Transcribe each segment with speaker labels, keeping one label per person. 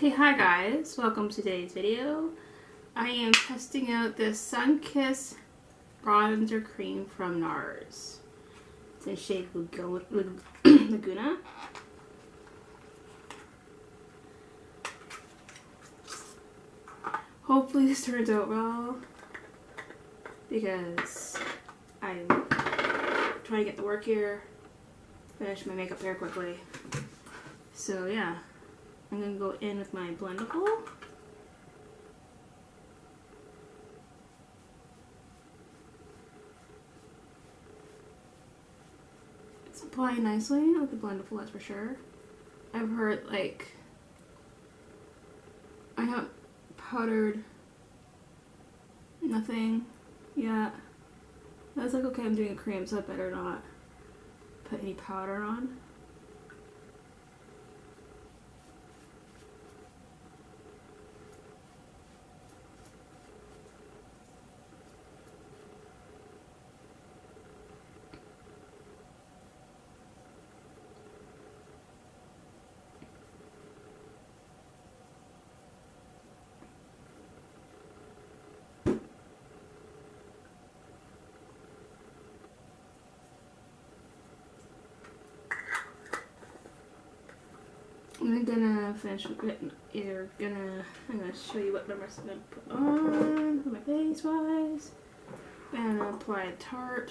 Speaker 1: Hey, hi guys, welcome to today's video. I am testing out this Sun-Kissed Bronzer Cream from Nars. It's in shade Laguna. Hopefully this turns out well, because I'm trying to get to work here, finish my makeup here quickly. So yeah. I'm going to go in with my blendable. It's applying nicely with the blendable, that's for sure. I've heard, like, I haven't powdered nothing yet. I was like, okay, I'm doing a cream, so I better not put any powder on. I'm gonna finish with it. I'm gonna show you what numbers I'm gonna put on for my face wise. And I'll apply a Tarte.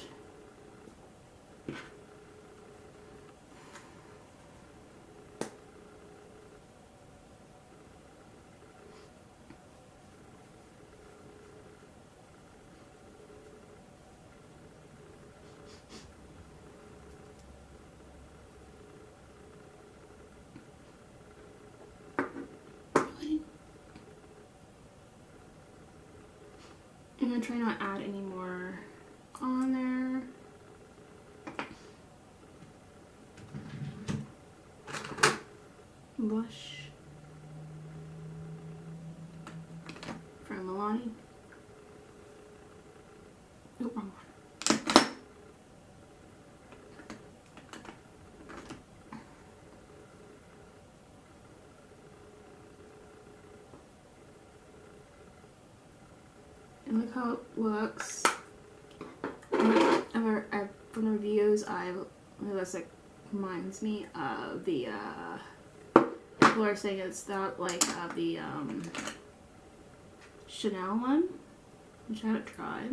Speaker 1: I'm gonna try not to add any more on there. Blush from Milani. Oh, wrong one. And look how it looks. From the reviews, this like reminds me of the people are saying it's not like the Chanel one, which I haven't tried.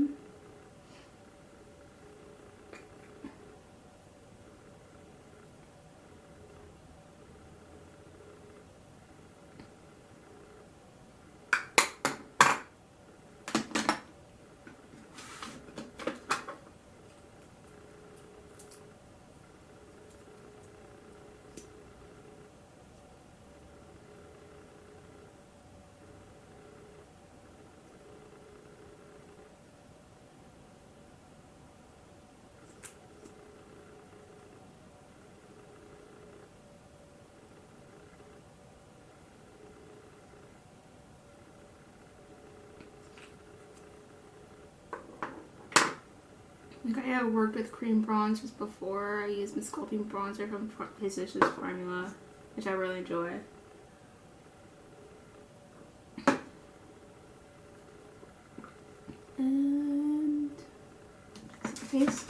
Speaker 1: Like I have worked with cream bronzers before. I used the sculpting bronzer from Physicians Formula, which I really enjoy. And face.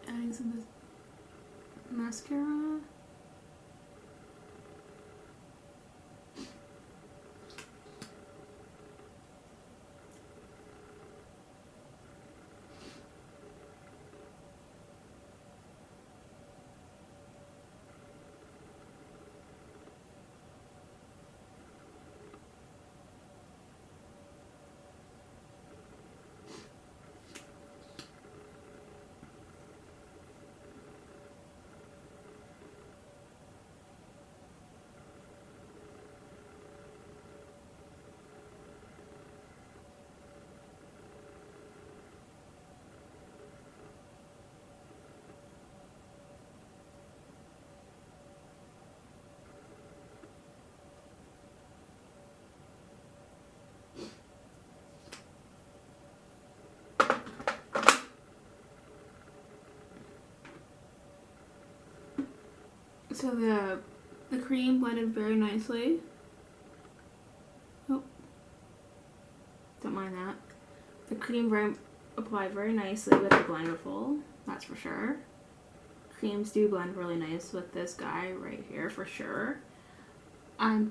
Speaker 1: Adding some mascara. So the cream blended very nicely. Oh, don't mind that. The cream applied very nicely with the Blenderful, that's for sure. Creams do blend really nice with this guy right here for sure. I'm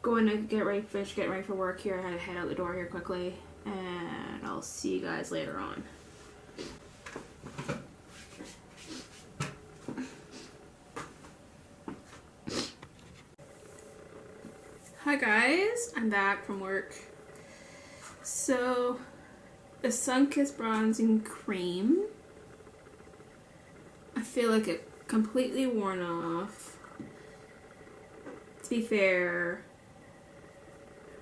Speaker 1: going to get ready for work here. I had to head out the door here quickly, and I'll see you guys later on. Hi guys, I'm back from work. So, the Sunkissed Bronzing Cream, I feel like it completely worn off. To be fair,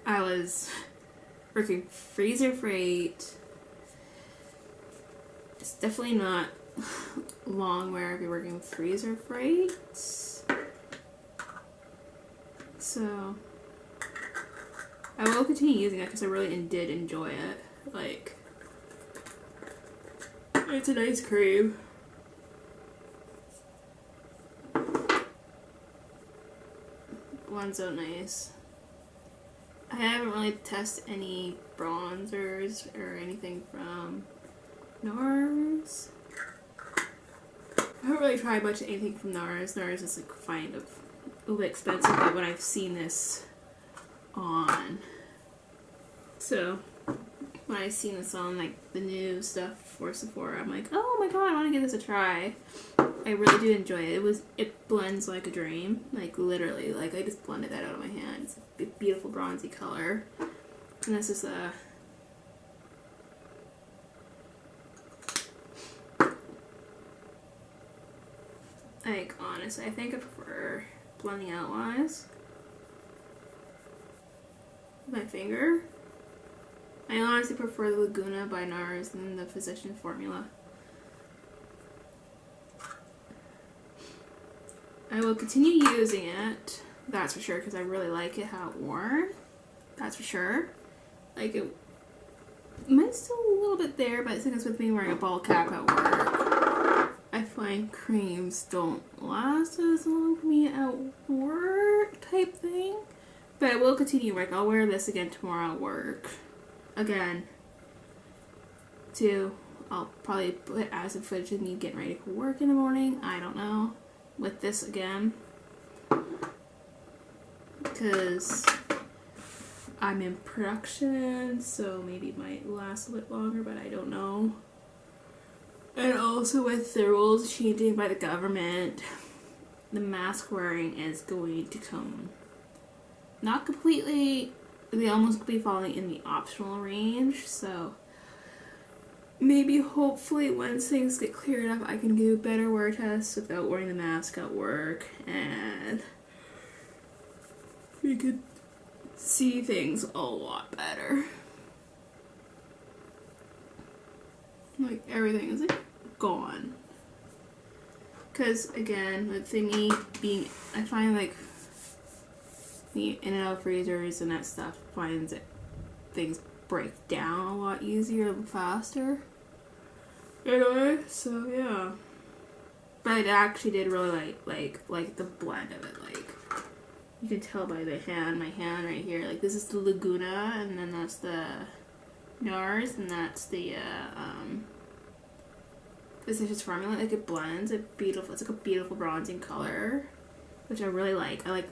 Speaker 1: I was working freezer freight. It's definitely not long wear if you're working freezer freight. So I will continue using it because I really did enjoy it. Like, it's a nice cream. Blends out nice. I haven't really tested any bronzers or anything from Nars. I haven't really tried much of anything from Nars. Nars is like kind of a little bit expensive, but when I've seen this on, so when I seen this on like the new stuff for Sephora, I'm like, oh my god, I want to give this a try. I really do enjoy it. It blends like a dream, like literally, like I just blended that out of my hand. It's a beautiful bronzy color, and this is a like, honestly, I think I prefer blending out wise with my finger. I honestly prefer the Laguna by Nars than the Physician Formula. I will continue using it, that's for sure, because I really like it how it worn. That's for sure. Like, it might still a little bit there, but I think it's with me wearing a ball cap at work. I find creams don't last as long for me at work type thing. But I will continue work. I'll wear this again tomorrow at work. Again. Too. I'll probably put acid footage of me getting ready for work in the morning. I don't know. With this again. Because I'm in production, so maybe it might last a bit longer, but I don't know. And also with the rules changing by the government, the mask wearing is going to come, not completely, they almost could be falling in the optional range, so maybe hopefully once things get cleared up I can do better wear tests without wearing the mask at work, and we could see things a lot better. Like, everything is like gone. Because again, with thingy being, I find like the in and out freezers and that stuff finds that things break down a lot easier and faster. Anyway, so yeah. But I actually did really like the blend of it. Like, you can tell by my hand right here. Like, this is the Laguna, and then that's the Nars, and that's the Physician's Formula. Like, it blends. It's like a beautiful bronzing color, which I really like. I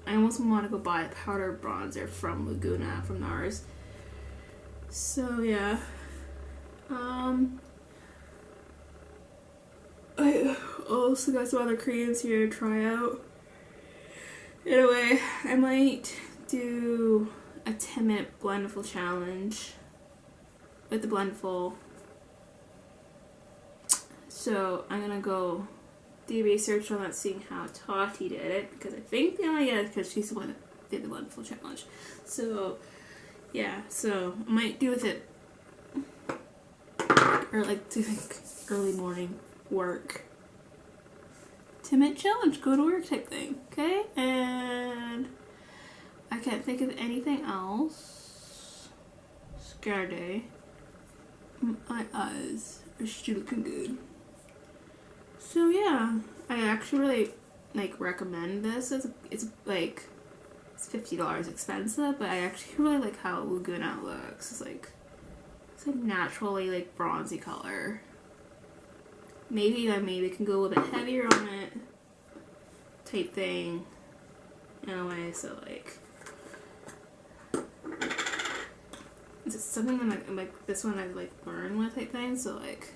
Speaker 1: almost want to go buy a powder bronzer from Laguna from Nars. So yeah. I also got some other creams here to try out. Anyway, I might do a 10-minute Blendful challenge with the Blendful. So I'm gonna go do research on that, seeing how Tati did it, because I think the only because she's the one that did the Blendful challenge. So yeah, so I might do with it, or like do like early morning work. 10-minute challenge, go to work type thing, okay? And I can't think of anything else. Scare day. My eyes are still looking good. So yeah, I actually really like recommend this. It's like it's $50 expensive, but I actually really like how Laguna looks. It's like naturally like bronzy color. Maybe I can go a little bit heavier on it, type thing. In a way, so like it's something that like this one I like burn with type thing. So like.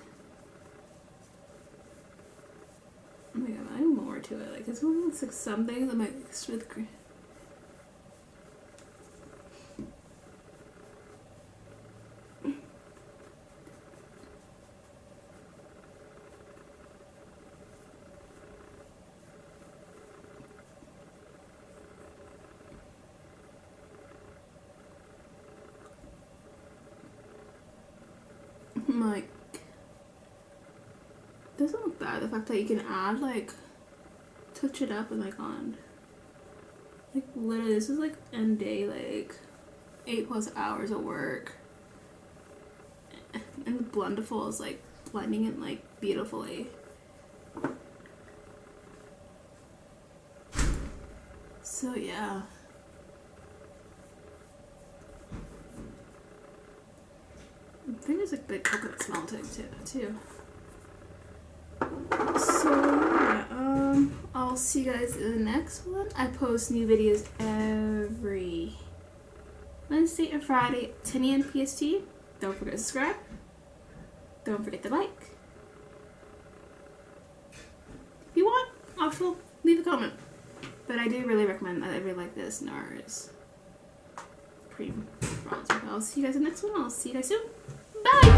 Speaker 1: Oh my god, I'm more to it. Like this one looks like something that might mix with green. Like, doesn't look bad. The fact that you can add like touch it up and like on like literally this is like end day like 8+ hours of work, and the blendiful is like blending it like beautifully. So yeah. I think there's like the coconut smell to it too. So yeah, I'll see you guys in the next one. I post new videos every Wednesday and Friday at 10 a.m. PST. Don't forget to subscribe. Don't forget to like. If you want, also leave a comment. But I do really recommend that. I really like this Nars Cream bronzer. I'll see you guys in the next one. I'll see you guys soon. Bye!